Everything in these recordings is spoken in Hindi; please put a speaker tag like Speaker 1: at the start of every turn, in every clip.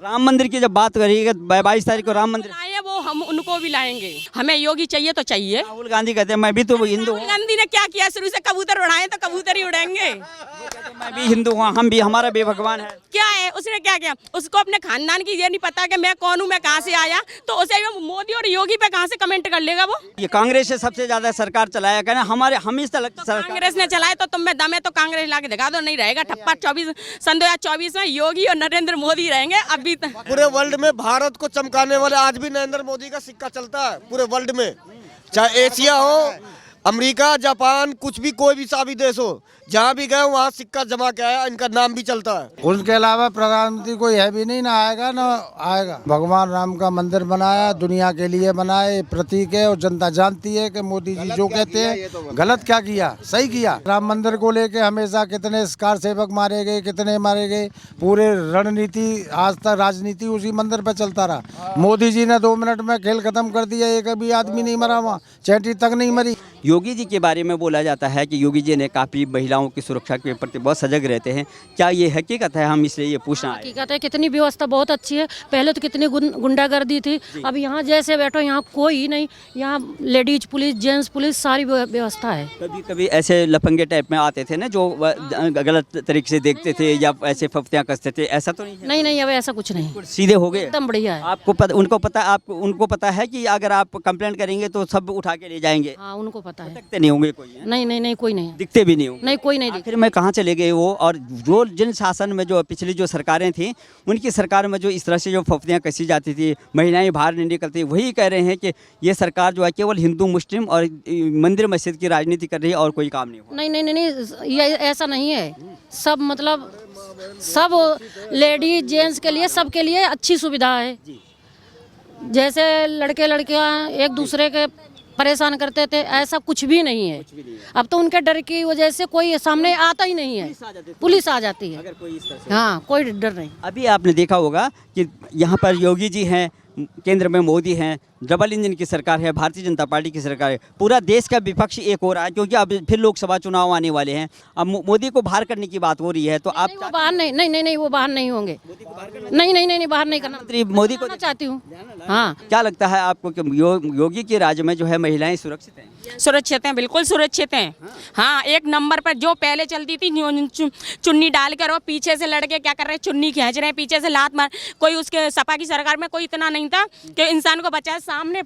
Speaker 1: राम मंदिर की जब बात करिएगा 22 तारीख को राम मंदिर
Speaker 2: आए वो हम उनको भी लाएंगे। हमें योगी चाहिए तो चाहिए।
Speaker 1: राहुल गांधी कहते हैं मैं भी तो हिंदू
Speaker 2: राहुल
Speaker 1: हूँ,
Speaker 2: गांधी ने क्या किया? शुरू से कबूतर उड़ाए तो कबूतर ही उड़ेंगे।
Speaker 1: मैं भी हिंदू हूँ, हम भी, हमारा भी भगवान है।
Speaker 2: क्या है उसने क्या किया? उसको अपने खानदान की ये नहीं पता कि मैं कौन हूँ, मैं कहाँ से आया, तो उसे मोदी और योगी पे कहाँ से कमेंट कर लेगा वो?
Speaker 1: ये कांग्रेस से सबसे ज्यादा सरकार चलाया कहना हमारे, हम इस तरह सरकार
Speaker 2: कांग्रेस ने चलाए तो तुम में दम है तो कांग्रेस ला के दिखा दो। नहीं रहेगा ठप्पा। 2024 में योगी और नरेंद्र मोदी रहेंगे। अभी
Speaker 3: पूरे वर्ल्ड में भारत को चमकाने वाले आज भी नरेंद्र मोदी का सिक्का चलता है पूरे वर्ल्ड में, चाहे एशिया हो, अमेरिका, जापान, कुछ भी कोई भी साभी देश हो, जहाँ भी गए वहाँ सिक्का जमा के आया, इनका नाम भी चलता है।
Speaker 4: उसके अलावा प्रधानमंत्री कोई है भी नहीं, ना आएगा ना आएगा। भगवान राम का मंदिर बनाया, दुनिया के लिए बनाए, प्रतीक है और जनता जानती है कि मोदी जी जो कहते हैं गलत क्या किया, सही किया। राम मंदिर को लेके हमेशा कितने कार सेवक मारे गए, कितने मारे गए, पूरे रणनीति आज तक राजनीति उसी मंदिर पर चलता रहा। मोदी जी ने 2 मिनट में खेल खत्म कर दिया, एक भी आदमी नहीं मरा वहाँ, चैंटी तक नहीं मरी।
Speaker 1: योगी जी के बारे में बोला जाता है कि योगी जी ने काफ़ी महिलाओं की सुरक्षा के प्रति बहुत सजग रहते हैं, क्या ये हकीकत है? हम इसलिए ये पूछना है।
Speaker 5: हकीकत है, कितनी व्यवस्था बहुत अच्छी है। पहले तो कितनी गुंडागर्दी थी, अब यहाँ जैसे बैठो यहाँ कोई नहीं, यहाँ लेडीज पुलिस, जेंट्स पुलिस, सारी व्यवस्था है।
Speaker 1: कभी कभी ऐसे लफंगे टाइप में आते थे ना जो गलत तरीके से देखते थे या ऐसे फफ्तियाँ कसते थे, ऐसा तो नहीं है?
Speaker 5: नहीं अब ऐसा कुछ नहीं,
Speaker 1: सीधे हो गए
Speaker 5: एकदम बढ़िया है।
Speaker 1: उनको पता है कि अगर आप कंप्लेंट करेंगे तो सब उठा के ले जाएंगे?
Speaker 5: हाँ उनको पता है।
Speaker 1: दिखते नहीं होंगे कोई है?
Speaker 5: नहीं कोई नहीं,
Speaker 1: दिखते भी नहीं होंगे?
Speaker 5: नहीं कोई नहीं।
Speaker 1: आखिर में कहाँ चले गए वो? और जो जिन शासन में जो पिछली जो सरकारें थी उनकी सरकार में जो इस तरह से जो फफ्तियाँ कसी जाती थी, महिलाएं बाहर नहीं निकलती, वही कह रहे हैं कि ये सरकार जो है केवल हिंदू मुस्लिम और मंदिर मस्जिद की राजनीति कर रही है और कोई काम नहीं हो।
Speaker 5: नहीं ये ऐसा नहीं है। सब मतलब सब लेडीज जेंट्स के लिए, सबके लिए अच्छी सुविधा है। जैसे लड़के लड़कियां एक दूसरे के परेशान करते थे, ऐसा कुछ भी नहीं है। अब तो उनके डर की वजह से कोई सामने आता ही नहीं है, पुलिस आ जाती है। हाँ कोई डर नहीं।
Speaker 1: अभी आपने देखा होगा कि यहाँ पर योगी जी हैं, केंद्र में मोदी हैं, डबल इंजन की सरकार है, भारतीय जनता पार्टी की सरकार है। पूरा देश का विपक्ष एक हो रहा है क्योंकि अब फिर लोकसभा चुनाव आने वाले हैं। अब मोदी को बाहर करने की बात हो रही है, तो आप
Speaker 5: वो बाहर नहीं वो बाहर नहीं होंगे। नहीं बाहर नहीं करना।
Speaker 1: मोदी को
Speaker 5: चाहती हूँ। हाँ
Speaker 1: क्या लगता है आपको कि योगी के राज्य में जो है महिलाएं सुरक्षित हैं?
Speaker 2: सुरक्षित हैं, बिल्कुल सुरक्षित हैं। हाँ एक नंबर पर जो पहले चलती थी चुन्नी डाल कर और पीछे से लड़के क्या कर रहे हैं, चुन्नी खींच रहे हैं, पीछे से लात मार। कोई उसके सपा की सरकार में कोई इतना नहीं था कि इंसान को बचाए। सामने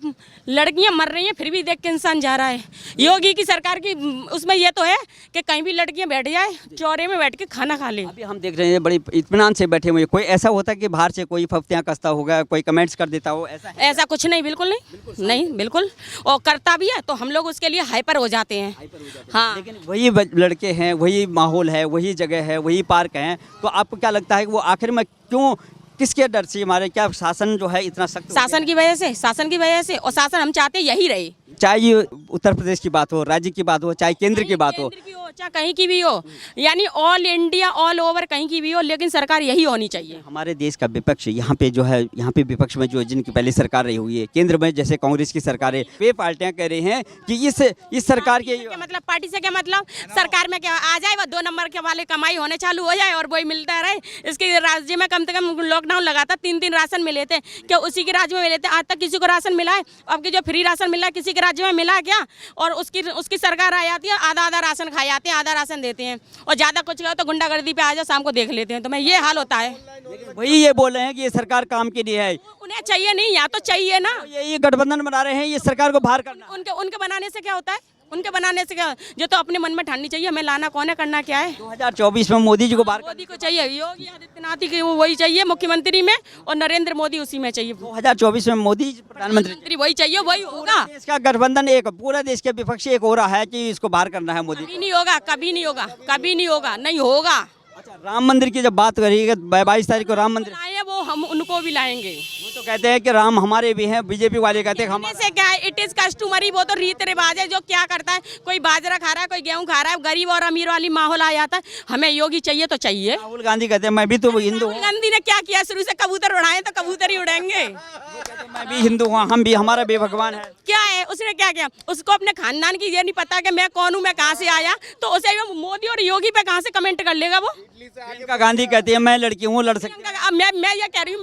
Speaker 2: लड़कियां मर रही हैं फिर भी देख के इंसान जा रहा है। योगी की सरकार की उसमें ये तो है कि कहीं भी लड़कियां बैठ जाए, चौरे में बैठ के खाना खा ले।
Speaker 1: अभी हम देख रहे हैं बड़ी इत्मीनान से बैठे हुए। कोई ऐसा होता है कि बाहर से कोई फफ्तियाँ कसता होगा, कोई कमेंट्स कर देता हो?
Speaker 2: ऐसा कुछ नहीं, बिल्कुल नहीं बिल्कुल। और करता भी है तो हम लोग उसके लिए हाइपर हो जाते हैं। हाँ
Speaker 1: लेकिन वही लड़के हैं, वही माहौल है, वही जगह है, वही पार्क हैं, तो आपको क्या लगता है कि वो आखिर में क्यों, किसके डर से हमारे, क्या शासन जो है इतना सख्त?
Speaker 2: शासन की वजह से। और शासन हम चाहते यही रहे,
Speaker 1: चाहे ये उत्तर प्रदेश की बात हो, राज्य की बात हो, चाहे केंद्र की बात हो,
Speaker 2: चाहे कहीं की भी हो, यानी ऑल इंडिया ऑल ओवर कहीं की भी हो, लेकिन सरकार यही होनी चाहिए।
Speaker 1: हमारे देश का विपक्ष यहाँ पे जो है, यहाँ पे विपक्ष में जो जिनकी पहले सरकार रही हुई है, केंद्र में जैसे कांग्रेस की सरकार है, वे पार्टियां कह रही हैं कि इस सरकार के
Speaker 2: क्या मतलब, पार्टी से क्या मतलब, सरकार में क्या आ जाए वो 2 नंबर के वाले कमाई होने चालू हो जाए और वही मिलता रहे। इसके राज्य में कम से कम लॉकडाउन लगा था, 3 राशन मिले थे, क्या उसी के राज्य में मिले थे? आज तक किसी को राशन मिला है? अब की जो फ्री राशन मिला है किसी के राज्य में मिला क्या? और उसकी सरकार आ जाती है, आधा राशन खा जाते हैं, आधा राशन देते हैं, और ज्यादा कुछ कहो तो गुंडागर्दी पे आ जाओ, शाम को देख लेते हैं। तो मैं ये हाल होता है।
Speaker 1: वही ये बोल रहे हैं कि ये सरकार काम के लिए है,
Speaker 2: उन्हें चाहिए नहीं, या तो चाहिए ना।
Speaker 1: ये गठबंधन बना रहे हैं, ये सरकार को बाहर करना।
Speaker 2: उनके बनाने से क्या होता है? उनके बनाने से क्या, जो तो अपने मन में ठाननी चाहिए, हमें लाना कौन है, करना क्या है।
Speaker 1: 2024 में मोदी जी को बाहर,
Speaker 2: मोदी को चाहिए, योगी आदित्यनाथ की वही चाहिए मुख्यमंत्री में, और नरेंद्र मोदी उसी में चाहिए।
Speaker 1: 2024 में मोदी प्रधानमंत्री
Speaker 2: वही चाहिए, वही होगा।
Speaker 1: इसका गठबंधन एक, पूरा देश के विपक्ष एक हो रहा है कि इसको बाहर करना है मोदी।
Speaker 2: कभी नहीं होगा, नहीं होगा।
Speaker 1: अच्छा, राम मंदिर की जब बात करिएगा 22 तारीख को राम मंदिर
Speaker 2: आए वो हम उनको भी लाएंगे।
Speaker 1: वो तो कहते हैं कि राम हमारे भी हैं, बीजेपी वाले कहते हैं कि
Speaker 2: कहने से क्या है, इट इज कस्टमरी, वो तो रीत रिवाज है। जो क्या करता है, कोई बाजरा खा रहा है, कोई गेहूं खा रहा है, गरीब और अमीर वाली माहौल आ जाता है। हमें योगी चाहिए तो चाहिए।
Speaker 1: राहुल गांधी कहते हैं मैं भी तो हिंदू हूँ,
Speaker 2: राहुल गांधी ने क्या किया, शुरू से कबूतर उड़ाए तो कबूतर ही उड़ेंगे।
Speaker 1: मैं भी हिंदू हूँ, हम भी, हमारा भी भगवान है।
Speaker 2: क्या है, उसने क्या किया, उसको अपने खानदान की ये नहीं पता कि मैं कौन हूँ, मैं कहाँ से आया, तो उसे मोदी और योगी पे कहाँ से कमेंट कर लेगा वो।
Speaker 1: प्रियंका गांधी कहती है मैं लड़की हूँ, लड़ सकती हूँ।
Speaker 2: अब मैं ये कह रही हूँ,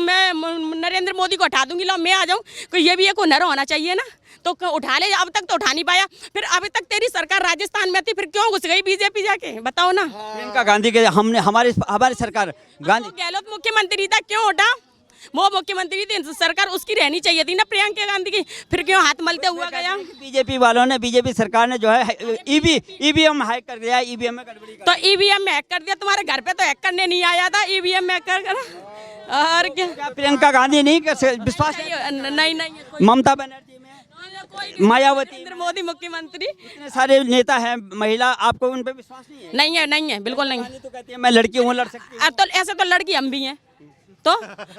Speaker 2: मैं नरेंद्र मोदी को हटा दूंगी, लो मैं आ जाऊँ, कोई ये भी एक हुनर होना चाहिए ना, तो उठा ले। अब तक तो उठा नहीं पाया, फिर अभी तक तेरी सरकार राजस्थान में थी, फिर क्यों घुस गई बीजेपी जाके, बताओ ना।
Speaker 1: प्रियंका गांधी के हमने हमारी सरकार गांधी
Speaker 2: गहलोत मुख्यमंत्री था, क्यों उठा, वो मुख्यमंत्री थी, सरकार उसकी रहनी चाहिए थी ना प्रियंका गांधी की, फिर क्यों हाथ मलते हुआ गया।
Speaker 1: बीजेपी वालों ने, बीजेपी सरकार ने जो है ईवीएम हैक कर दिया, ईवीएम में गड़बड़ी
Speaker 2: तो ईवीएम में हैक कर दिया, तुम्हारे घर पे तो हैक करने नहीं आया था, ईवीएम में हैक कर और क्या।
Speaker 1: प्रियंका गांधी नहीं कर विश्वास
Speaker 2: नहीं
Speaker 1: ममता बनर्जी में, मायावती,
Speaker 2: नरेंद्र मोदी मुख्यमंत्री,
Speaker 1: इतने सारे नेता हैं महिला, आपको उन पे विश्वास नहीं है?
Speaker 2: नहीं है बिल्कुल नहीं।
Speaker 1: तो कहती है मैं लड़की हूँ, लड़ सकती हूँ।
Speaker 2: अब तो ऐसे तो लड़की हम भी हैं, तो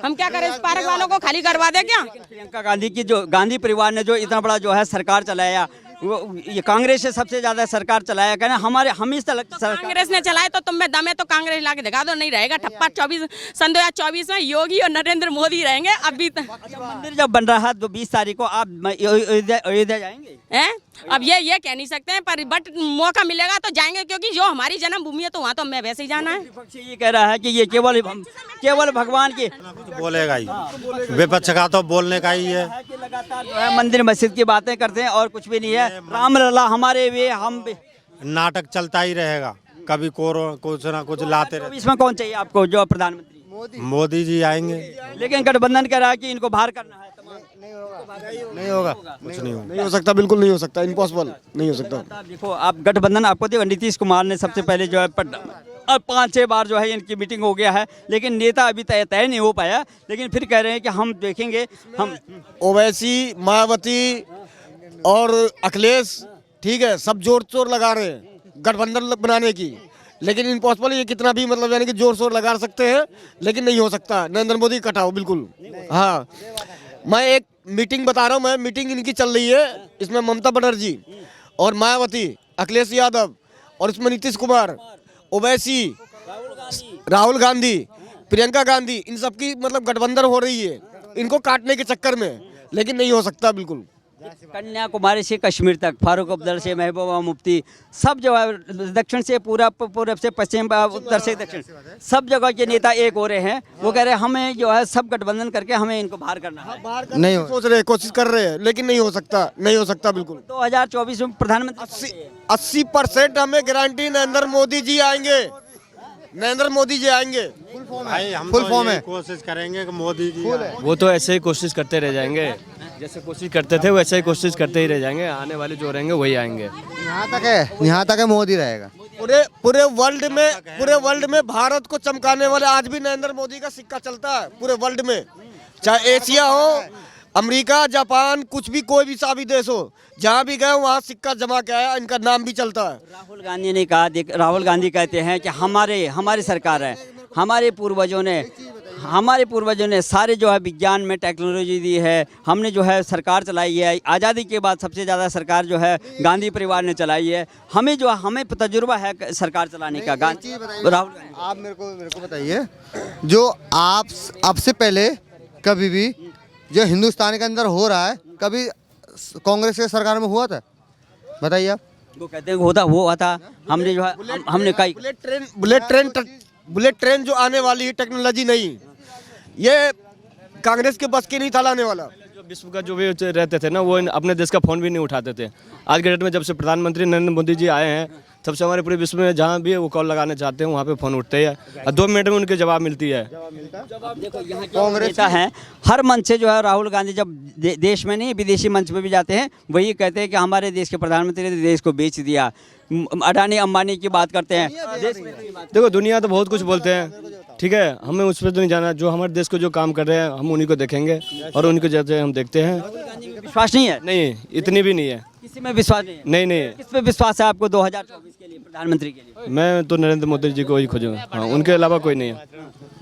Speaker 2: हम क्या करें, इस पार्क वालों को खाली करवा दे क्या।
Speaker 1: प्रियंका गांधी की जो गांधी परिवार ने जो इतना बड़ा जो है सरकार चलाया, वो ये कांग्रेस से सबसे ज्यादा सरकार चलाया, कहना हमारे हम इस सरकार
Speaker 2: कांग्रेस ने चलाए तो तुम में दम है तो कांग्रेस ला के दिखा दो, नहीं रहेगा ठप्पा। 2024 में योगी और नरेंद्र मोदी रहेंगे। अभी
Speaker 1: मंदिर जब बन रहा है तो 20 तारीख को आप अयोध्या जाएंगे
Speaker 2: हैं, अब ये कह नहीं सकते हैं, पर बट मौका मिलेगा तो जाएंगे, क्योंकि जो हमारी जन्मभूमि है तो वहाँ तो हमें वैसे ही जाना है।
Speaker 1: विपक्ष ये कह रहा है कि ये केवल भगवान की
Speaker 6: बोलेगा ही, विपक्ष का तो बोलने का ही है
Speaker 1: कि लगातार जो है मंदिर मस्जिद की बातें करते हैं और कुछ भी नहीं है। राम लला हमारे भी, हम भी।
Speaker 6: नाटक चलता ही रहेगा, कभी कुछ ना कुछ लाते रहे।
Speaker 1: इसमें कौन चाहिए आपको जो प्रधानमंत्री?
Speaker 6: मोदी जी आएंगे,
Speaker 1: लेकिन गठबंधन कह रहा है कि इनको बाहर करना है।
Speaker 6: नहीं होगा, कुछ नहीं होगा,
Speaker 3: नहीं हो सकता, बिल्कुल नहीं हो सकता, इम्पॉसिबल नहीं हो सकता।
Speaker 1: देखो आप गठबंधन आपको देखो, नीतीश कुमार ने सबसे पहले जो है 5-6 बार जो है इनकी मीटिंग हो गया है, लेकिन नेता अभी तय नहीं हो पाया, लेकिन फिर कह रहे हैं कि हम देखेंगे। हम
Speaker 3: ओवैसी, मायावती और अखिलेश, ठीक है, सब जोर शोर लगा रहे हैं गठबंधन बनाने की, लेकिन इम्पॉसिबल, ये कितना भी मतलब यानी कि जोर शोर लगा सकते हैं, लेकिन नहीं हो सकता। नरेंद्र मोदी कटाओ बिल्कुल। हाँ, मैं एक मीटिंग बता रहा हूँ, मैं मीटिंग इनकी चल रही है, इसमें ममता बनर्जी और मायावती, अखिलेश यादव और इसमें नीतीश कुमार, ओवैसी, राहुल गांधी, प्रियंका गांधी, इन सबकी मतलब गठबंधन हो रही है इनको काटने के चक्कर में, लेकिन नहीं हो सकता बिल्कुल।
Speaker 1: कन्याकुमारी से कश्मीर तक, फारूक अब्दुल्ला से महबूबा मुफ्ती, सब जो है दक्षिण से पूरब से पश्चिम, उत्तर से दक्षिण, सब जगह के नेता एक हो रहे हैं। वो कह रहे हैं हमें जो है सब गठबंधन करके हमें इनको बाहर करना है।
Speaker 3: नहीं सोच रहे, कोशिश कर रहे हैं, लेकिन नहीं हो सकता, नहीं हो सकता बिल्कुल।
Speaker 1: 2024 में प्रधानमंत्री
Speaker 3: 80% हमें गारंटी नरेंद्र मोदी जी आएंगे, नरेंद्र मोदी जी आएंगे।
Speaker 6: भाई हम
Speaker 3: फुल
Speaker 6: तो
Speaker 3: फॉर्म
Speaker 6: यही
Speaker 3: है।
Speaker 6: कोशिश करेंगे कि मोदी जी
Speaker 7: वो तो ऐसे ही कोशिश करते रह जाएंगे, जैसे कोशिश करते थे वैसे ही कोशिश करते ही रह जाएंगे, आने वाले जो रहेंगे वही आएंगे।
Speaker 8: यहाँ तक है मोदी रहेगा।
Speaker 3: पूरे वर्ल्ड में भारत को चमकाने वाले आज भी नरेंद्र मोदी का सिक्का चलता है पूरे वर्ल्ड में, चाहे एशिया हो, अमेरिका, जापान, कुछ भी, कोई भी साभी देश हो, जहाँ भी गए वहाँ सिक्का जमा के आया, इनका नाम भी चलता है।
Speaker 1: राहुल गांधी ने कहा, राहुल गांधी कहते हैं कि हमारी सरकार है, हमारे पूर्वजों ने सारे जो है विज्ञान में टेक्नोलॉजी दी है, हमने जो है सरकार चलाई है, आज़ादी के बाद सबसे ज़्यादा सरकार जो है गांधी परिवार ने चलाई है, हमें तजुर्बा है सरकार चलाने का। राहुल गांधी,
Speaker 8: आप मेरे को बताइए, जो आप अब से पहले कभी भी जो हिंदुस्तान के अंदर हो रहा है, कभी कांग्रेस के सरकार में हुआ था? बताइए आप।
Speaker 1: वो कहते हैं हुआ था, हमने जो है हमने कई
Speaker 3: बुलेट ट्रेन जो आने वाली है, टेक्नोलॉजी नहीं, ये कांग्रेस के बस की नहीं था लाने वाला।
Speaker 7: जो विश्व का जो भी रहते थे ना, वो अपने देश का फ़ोन भी नहीं उठाते थे। आज के डेट में जब से प्रधानमंत्री नरेंद्र मोदी जी आए हैं, तब से हमारे पूरे विश्व में जहाँ भी वो कॉल लगाने चाहते हैं वहाँ पे फ़ोन उठते हैं और 2 मिनट में उनके जवाब मिलती है।
Speaker 1: देखो यहाँ कांग्रेस नेता हैं, हर मंच से जो है राहुल गांधी जब देश में नहीं विदेशी मंच पे भी जाते हैं, वही कहते हैं कि हमारे देश के प्रधानमंत्री ने देश को बेच दिया। अडानी अंबानी की बात करते हैं।
Speaker 7: देखो दुनिया तो बहुत कुछ बोलते हैं, ठीक है, हमें उस पर तो नहीं जाना, जो हमारे देश को जो काम कर रहे हैं हम उन्हीं को देखेंगे और उन्हीं को जैसे हम देखते हैं।
Speaker 1: विश्वास नहीं है?
Speaker 7: नहीं, इतनी भी नहीं है,
Speaker 1: किसी में विश्वास नहीं है?
Speaker 7: नहीं।
Speaker 1: किस पे विश्वास है आपको 2024 के लिए प्रधानमंत्री के लिए?
Speaker 7: मैं तो नरेंद्र मोदी जी को ही खोजूंगा, हाँ, उनके अलावा कोई नहीं है।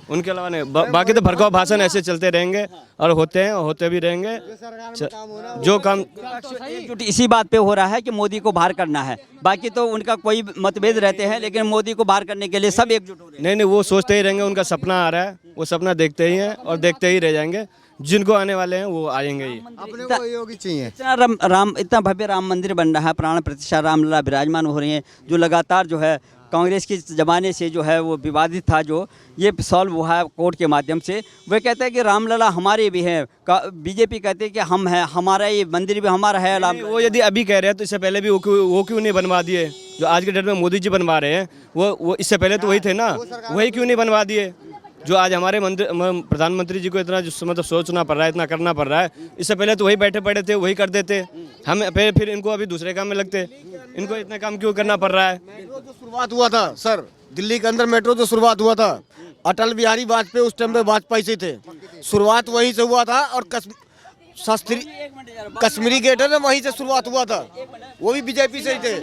Speaker 7: उनके अलावा नहीं। बाकी तो भड़काऊ भाषण ऐसे चलते रहेंगे और होते हैं, होते भी रहेंगे। जो काम
Speaker 1: एकजुट इसी बात पे हो रहा है कि मोदी को बाहर करना है, बाकी तो उनका कोई मतभेद रहते हैं, लेकिन मोदी को बाहर करने के लिए सब एकजुट हो रहे हैं।
Speaker 7: नहीं, वो सोचते ही रहेंगे, उनका सपना आ रहा है, वो सपना देखते ही हैं और देखते ही रह जाएंगे। जिनको आने वाले हैं वो आएंगे ही।
Speaker 8: अपने को योगी चाहिए।
Speaker 1: इतना भव्य राम मंदिर बन रहा है, प्राण प्रतिष्ठा रामलला विराजमान हो रही हैं, जो लगातार जो है कांग्रेस के ज़माने से जो है वो विवादित था, जो ये सॉल्व हुआ है कोर्ट के माध्यम से। वे कहते हैं कि रामलला हमारे भी हैं, बीजेपी कहते हैं कि हम हैं, हमारा ये मंदिर भी हमारा है।
Speaker 7: वो यदि अभी कह रहे हैं तो इससे पहले भी वो क्यों नहीं बनवा दिए? जो आज के डेट में मोदी जी बनवा रहे हैं वो इससे पहले तो वही थे ना, वही क्यों नहीं बनवा दिए? जो आज हमारे प्रधानमंत्री जी को इतना मतलब सोचना पड़ रहा है, इतना करना पड़ रहा है, इससे पहले तो वही बैठे पड़े थे, वही कर देते। हम फिर इनको अभी दूसरे काम में लगते, इनको इतना काम क्यों करना पड़ रहा है?
Speaker 3: मेट्रो जो शुरुआत हुआ था सर, दिल्ली के अंदर मेट्रो जो शुरुआत हुआ था, अटल बिहारी वाजपेयी उस टाइम पे वाजपेयी से थे, शुरुआत वहीं से हुआ था। और कश्मीरी गेट है ना, वहीं से शुरुआत हुआ था, वो भी बीजेपी से ही थे।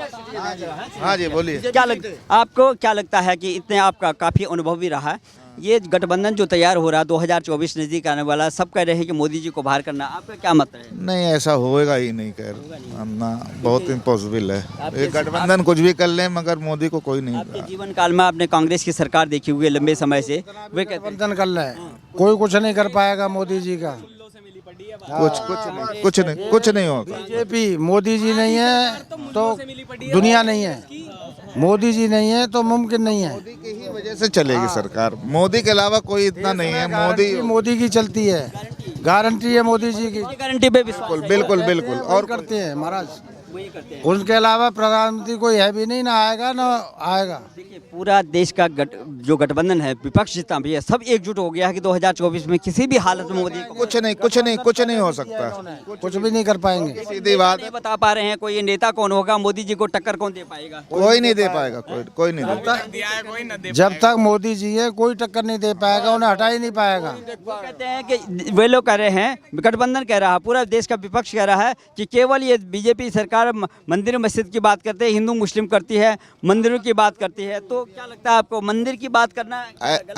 Speaker 8: हाँ जी बोलिए।
Speaker 1: आपको क्या लगता है कि इतने आपका काफ़ी अनुभव भी रहा है, ये गठबंधन जो तैयार हो रहा है 2024 नज़दीक आने वाला, सब कह रहे हैं कि मोदी जी को बाहर करना, आपका क्या मत है?
Speaker 9: नहीं, ऐसा होएगा ही नहीं, खैर ना, बहुत इम्पॉसिबल है। ये गठबंधन कुछ भी कर ले मगर मोदी को कोई नहीं।
Speaker 1: आपके जीवन काल में आपने कांग्रेस की सरकार देखी हुई है लंबे समय से, वे कहते हैं
Speaker 4: गठबंधन कर ले, कोई कुछ नहीं कर पाएगा मोदी जी का।
Speaker 9: कुछ नहीं होगा।
Speaker 4: बीजेपी मोदी जी नहीं है तो दुनिया नहीं है, मोदी जी नहीं है तो मुमकिन नहीं है।
Speaker 9: मोदी की ही वजह से चलेगी सरकार, मोदी के अलावा कोई इतना नहीं है।
Speaker 4: मोदी की चलती है, गारंटी है मोदी जी की,
Speaker 1: गारंटी पे विश्वास
Speaker 9: बिल्कुल बिल्कुल। और
Speaker 4: करते हैं महाराज, उनके अलावा प्रधानमंत्री कोई है भी नहीं, ना आएगा ना आएगा।
Speaker 1: देखिए पूरा देश का जो गठबंधन है, विपक्ष जितना भी है, सब एकजुट हो गया है कि 2024 में किसी भी हालत में मोदी को
Speaker 9: कुछ नहीं हो सकता,
Speaker 4: कुछ भी नहीं कर पाएंगे।
Speaker 9: सीधी बात।
Speaker 1: नहीं बता पा रहे हैं कोई नेता कौन होगा, मोदी जी को टक्कर कौन दे पाएगा?
Speaker 9: कोई नहीं दे पाएगा, कोई नहीं दे।
Speaker 4: जब तक मोदी जी है कोई टक्कर नहीं दे पाएगा, उन्हें हटा ही नहीं पाएगा।
Speaker 1: वो कहते हैं कि वे लोग कह रहे हैं, गठबंधन कह रहा है, पूरा देश का विपक्ष कह रहा है कि केवल ये बीजेपी सरकार मंदिर मस्जिद की बात करते हैं, हिंदू मुस्लिम करती है, मंदिरों की बात करती है। तो क्या लगता है आपको, मंदिर की बात करना?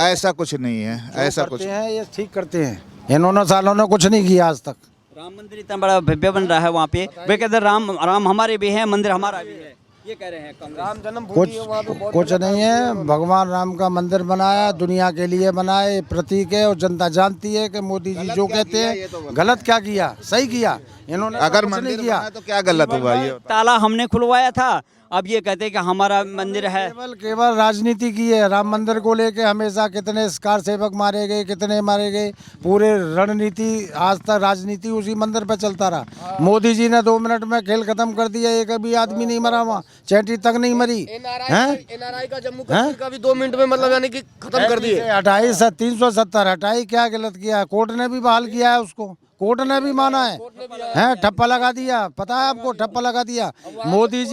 Speaker 9: ऐसा कुछ नहीं है, ऐसा कुछ
Speaker 4: है, ये ठीक करते हैं। इन्होंने सालों ने कुछ नहीं किया आज तक।
Speaker 1: राम मंदिर इतना बड़ा भव्य बन रहा है वहाँ पे, वे कहते हैं राम हमारे भी हैं, मंदिर हमारा भी है, ये कह रहे हैं कांग्रेस।
Speaker 4: कुछ नहीं है, भगवान राम का मंदिर बनाया, दुनिया के लिए बनाए, प्रतीक है, और जनता जानती है कि मोदी जी जो कहते हैं गलत क्या किया, सही किया इन्होंने।
Speaker 9: अगर मंदिर किया तो क्या गलत हुआ? ये
Speaker 1: ताला हमने खुलवाया था, अब ये कहते हैं कि हमारा मंदिर है।
Speaker 4: केवल राजनीति की है। राम मंदिर को लेके हमेशा कितने कार सेवक मारे गए, कितने मारे गए, पूरे रणनीति आज तक राजनीति उसी मंदिर पे चलता रहा। मोदी जी ने 2 मिनट में खेल खत्म कर दिया, एक भी आदमी नहीं मरा वहाँ, चैटी तक नहीं मरी।
Speaker 3: NRI का जम्मू कश्मीर का भी 2 मिनट में मतलब यानी कि खत्म कर दिए।
Speaker 4: 370 हटाई, क्या गलत किया? कोर्ट ने भी बहाल किया है उसको, कोर्ट ने भी माना है, ठप्पा लगा दिया, पता है आपको, ठप्पा लगा दिया। मोदी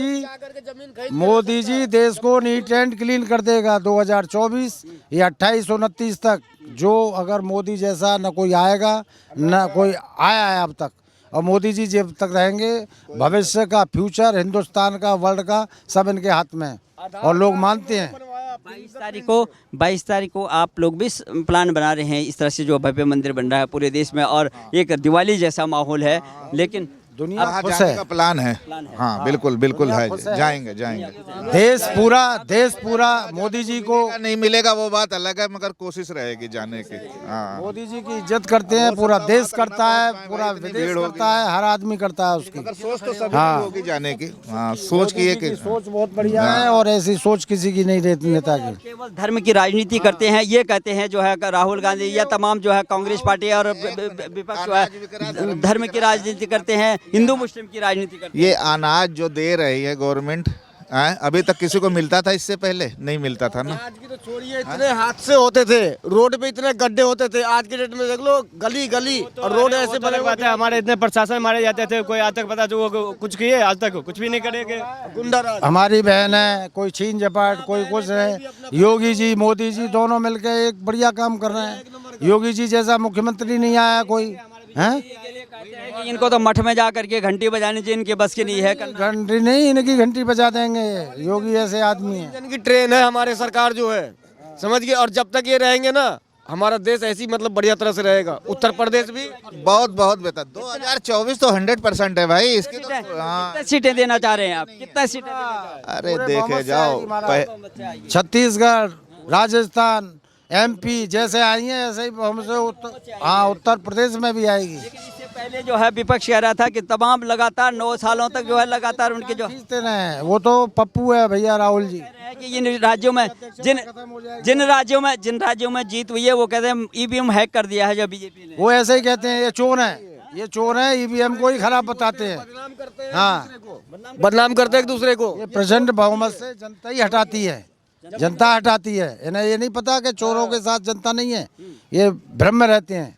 Speaker 4: जी देश को नीट एंड क्लीन कर देगा 2024 या 28-29 तक। जो अगर मोदी जैसा न कोई आएगा, न कोई आया है अब तक, और मोदी जी जब तक रहेंगे, भविष्य का, फ्यूचर हिंदुस्तान का, वर्ल्ड का, सब इनके हाथ में है और लोग मानते हैं।
Speaker 1: 22 तारीख को आप लोग भी प्लान बना रहे हैं, इस तरह से जो भव्य मंदिर बन रहा है पूरे देश में, और एक दिवाली जैसा माहौल है, लेकिन
Speaker 4: दुनिया खुश
Speaker 9: जाने
Speaker 4: है।
Speaker 9: का प्लान है। हाँ बिल्कुल है, जाएंगे।
Speaker 4: देश पूरा मोदी जी को
Speaker 9: नहीं मिलेगा वो बात अलग है, मगर कोशिश रहेगी जाने की। हाँ,
Speaker 4: मोदी जी की इज्जत करते हैं, पूरा देश करता है, पूरा विदेश करता है, हर आदमी करता है उसकी।
Speaker 9: सोच तो सभी होगी जाने की। हाँ, सोच की है,
Speaker 4: सोच बहुत बढ़िया है, और ऐसी सोच किसी की नहीं रहती नेता की।
Speaker 1: केवल धर्म की राजनीति करते हैं, ये कहते हैं जो है राहुल गांधी या तमाम जो है कांग्रेस पार्टी और विपक्ष जो है धर्म की राजनीति करते हैं, हिंदू मुस्लिम की राजनीति करते हैं।
Speaker 9: ये अनाज जो दे रही है गवर्नमेंट, अभी तक किसी को मिलता था? इससे पहले नहीं मिलता था ना।
Speaker 3: आज की तो छोड़िए, इतने हादसे होते थे, रोड पे इतने गड्ढे होते थे, आज के डेट में देख लो गली और रोड ऐसे बने हुए थे।
Speaker 7: हमारे इतने प्रशासन मारे जाते थे, कोई आज तक पता जो कुछ किए, आज तक कुछ भी नहीं करेंगे।
Speaker 3: गुंडाराज।
Speaker 4: हमारी बहन है, कोई छीन झपाट, कोई कुछ है। योगी जी, मोदी जी दोनों मिलकर एक बढ़िया काम कर रहे हैं। योगी जी जैसा मुख्यमंत्री नहीं आया कोई, हैं?
Speaker 1: इनको तो मठ में जा करके घंटी बजानी चाहिए, इनके बस की नहीं है।
Speaker 4: घंटी नहीं, इनकी घंटी बजा देंगे। योगी ऐसे आदमी है।
Speaker 3: इनकी ट्रेन है हमारे सरकार जो है, समझ गए। और जब तक ये रहेंगे ना, हमारा देश ऐसी मतलब बढ़िया तरह से रहेगा। उत्तर प्रदेश भी
Speaker 9: बहुत बहुत बेहतर। 2024 तो 100% है भाई इसकी तो। हाँ
Speaker 1: कितनी सीटें देना चाह रहे हैं आप? कितना सीटें देना चाह रहे हैं?
Speaker 9: अरे देखे जाओ
Speaker 4: छत्तीसगढ़, राजस्थान, एमपी जैसे आई हैं ऐसे ही हमसे उत्तर प्रदेश में भी आएगी।
Speaker 1: इससे पहले जो है विपक्ष कह रहा था कि तमाम लगातार 9 सालों तक जो है लगातार उनके जो
Speaker 4: खींचते रहे, वो तो पप्पू है भैया राहुल जी।
Speaker 1: कि इन राज्यों में जिन राज्यों में जीत हुई है वो कहते हैं ईवीएम हैक कर दिया है जो बीजेपी ने।
Speaker 4: वो ऐसे ही कहते हैं ये चोर है, ईवीएम को ही खराब बताते हैं। हाँ,
Speaker 3: बदनाम करते हैं एक दूसरे को।
Speaker 4: ये प्रेसिडेंट बहुमत से जनता ही हटाती है, जनता हटाती है। इन्हें ये नहीं पता कि चोरों के साथ जनता नहीं है, ये भ्रम में रहते हैं।